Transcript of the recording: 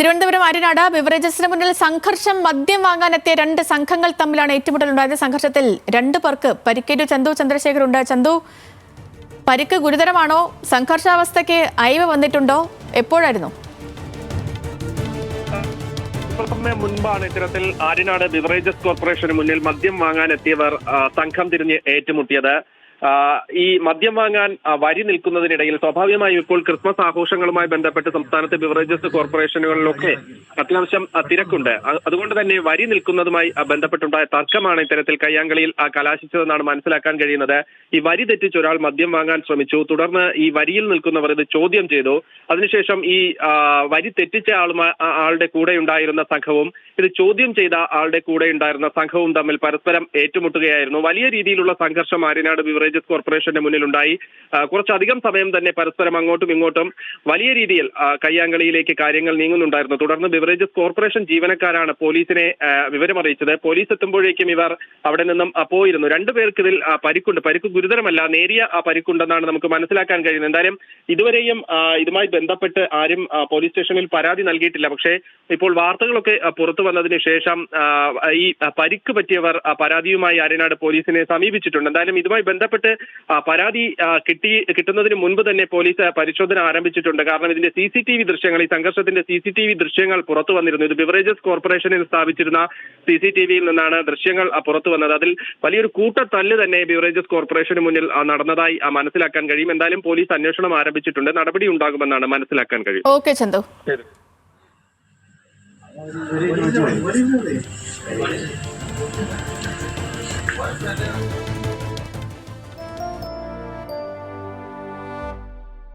തിരുവനന്തപുരം ആര്യനാട് ബിവറേജസിന് മുന്നിൽ സംഘർഷം. മദ്യം വാങ്ങാനെത്തിയ രണ്ട് സംഘങ്ങൾ തമ്മിലാണ് ഏറ്റുമുട്ടലുണ്ടായത്. സംഘർഷത്തിൽ 2 പേർക്ക് പരിക്കേറ്റു. ചന്തു ചന്ദ്രശേഖർ ഉണ്ട്. ചന്തു, പരിക്ക് ഗുരുതരമാണോ? സംഘർഷാവസ്ഥയ്ക്ക് അയവ് വന്നിട്ടുണ്ടോ? എപ്പോഴായിരുന്നു? സമയം മുൻപാണ് ഇത്തരത്തിൽ ആര്യനാട് ബിവറേജസ് കോർപ്പറേഷന് മുന്നിൽ മദ്യം വാങ്ങാനെത്തിയവർ സംഘം തിരിഞ്ഞ് ഏറ്റുമുട്ടിയത്. ഈ മദ്യം വാങ്ങാൻ വരി നിൽക്കുന്നതിനിടയിൽ സ്വാഭാവികമായും ഇപ്പോൾ ക്രിസ്മസ് ആഘോഷങ്ങളുമായി ബന്ധപ്പെട്ട് സംസ്ഥാനത്തെ ബിവറേജസ് കോർപ്പറേഷനുകളിലൊക്കെ അത്യാവശ്യം തിരക്കുണ്ട്. അതുകൊണ്ട് തന്നെ വരി നിൽക്കുന്നതുമായി ബന്ധപ്പെട്ടുണ്ടായ തർക്കമാണ് ഇത്തരത്തിൽ കയ്യാങ്കളിയിൽ കലാശിച്ചതെന്നാണ് മനസ്സിലാക്കാൻ കഴിയുന്നത്. ഈ വരി തെറ്റിച്ച് ഒരാൾ മദ്യം വാങ്ങാൻ ശ്രമിച്ചു. തുടർന്ന് ഈ വരിയിൽ നിൽക്കുന്നവർ ഇത് ചോദ്യം ചെയ്തു. അതിനുശേഷം ഈ വരി തെറ്റിച്ച ആളുടെ കൂടെ ഉണ്ടായിരുന്ന സംഘവും ഇത് ചോദ്യം ചെയ്ത ആളുടെ കൂടെ ഉണ്ടായിരുന്ന സംഘവും തമ്മിൽ പരസ്പരം ഏറ്റുമുട്ടുകയായിരുന്നു. വലിയ രീതിയിലുള്ള സംഘർഷം ആര്യനാട് ബിവറേജസ് കോർപ്പറേഷന്റെ മുന്നിലുണ്ടായി. കുറച്ചധികം സമയം തന്നെ പരസ്പരം അങ്ങോട്ടും ഇങ്ങോട്ടും വലിയ രീതിയിൽ കയ്യാങ്കളിയിലേക്ക് കാര്യങ്ങൾ നീങ്ങുന്നുണ്ടായിരുന്നു. തുടർന്ന് ബിവറേജസ് കോർപ്പറേഷൻ ജീവനക്കാരാണ് പോലീസിനെ വിവരമറിയിച്ചത്. പോലീസ് എത്തുമ്പോഴേക്കും ഇവർ അവിടെ നിന്നും പോയിരുന്നു. 2 പേർക്ക് ഇതിൽ പരിക്കുണ്ട്. പരിക്ക് ഗുരുതരമല്ല, നേരിയ പരിക്കുണ്ടെന്നാണ് നമുക്ക് മനസ്സിലാക്കാൻ കഴിയുന്നത്. എന്തായാലും ഇതുവരെയും ഇതുമായി ബന്ധപ്പെട്ട് ആരും പോലീസ് സ്റ്റേഷനിൽ പരാതി നൽകിയിട്ടില്ല. പക്ഷേ ഇപ്പോൾ വാർത്തകളൊക്കെ പുറത്തു വന്നതിന് ശേഷം ഈ പരിക്ക് പറ്റിയവർ പരാതിയുമായി ആര്യനാട് പോലീസിനെ സമീപിച്ചിട്ടുണ്ട്. എന്തായാലും ഇതുമായി ബന്ധപ്പെട്ട് പരാതി കിട്ടുന്നതിന് മുൻപ് തന്നെ പോലീസ് പരിശോധന ആരംഭിച്ചിട്ടുണ്ട്. കാരണം ഇതിന്റെ CCTV ദൃശ്യങ്ങൾ, ഈ സംഘർഷത്തിന്റെ CCTV ദൃശ്യങ്ങൾ പുറത്തു വന്നിരുന്നു. ഇത് ബിവറേജസ് കോർപ്പറേഷനിൽ സ്ഥാപിച്ചിരുന്ന CCTVയിൽ നിന്നാണ് ദൃശ്യങ്ങൾ പുറത്തു വന്നത്. അതിൽ വലിയൊരു കൂട്ടത്തല്ല് തന്നെ ബിവറേജസ് കോർപ്പറേഷന് മുന്നിൽ നടന്നതായി മനസ്സിലാക്കാൻ കഴിയും. എന്തായാലും പോലീസ് അന്വേഷണം ആരംഭിച്ചിട്ടുണ്ട്. നടപടി ഉണ്ടാകുമെന്നാണ് മനസ്സിലാക്കാൻ കഴിയും. Okay Chandu. What is it?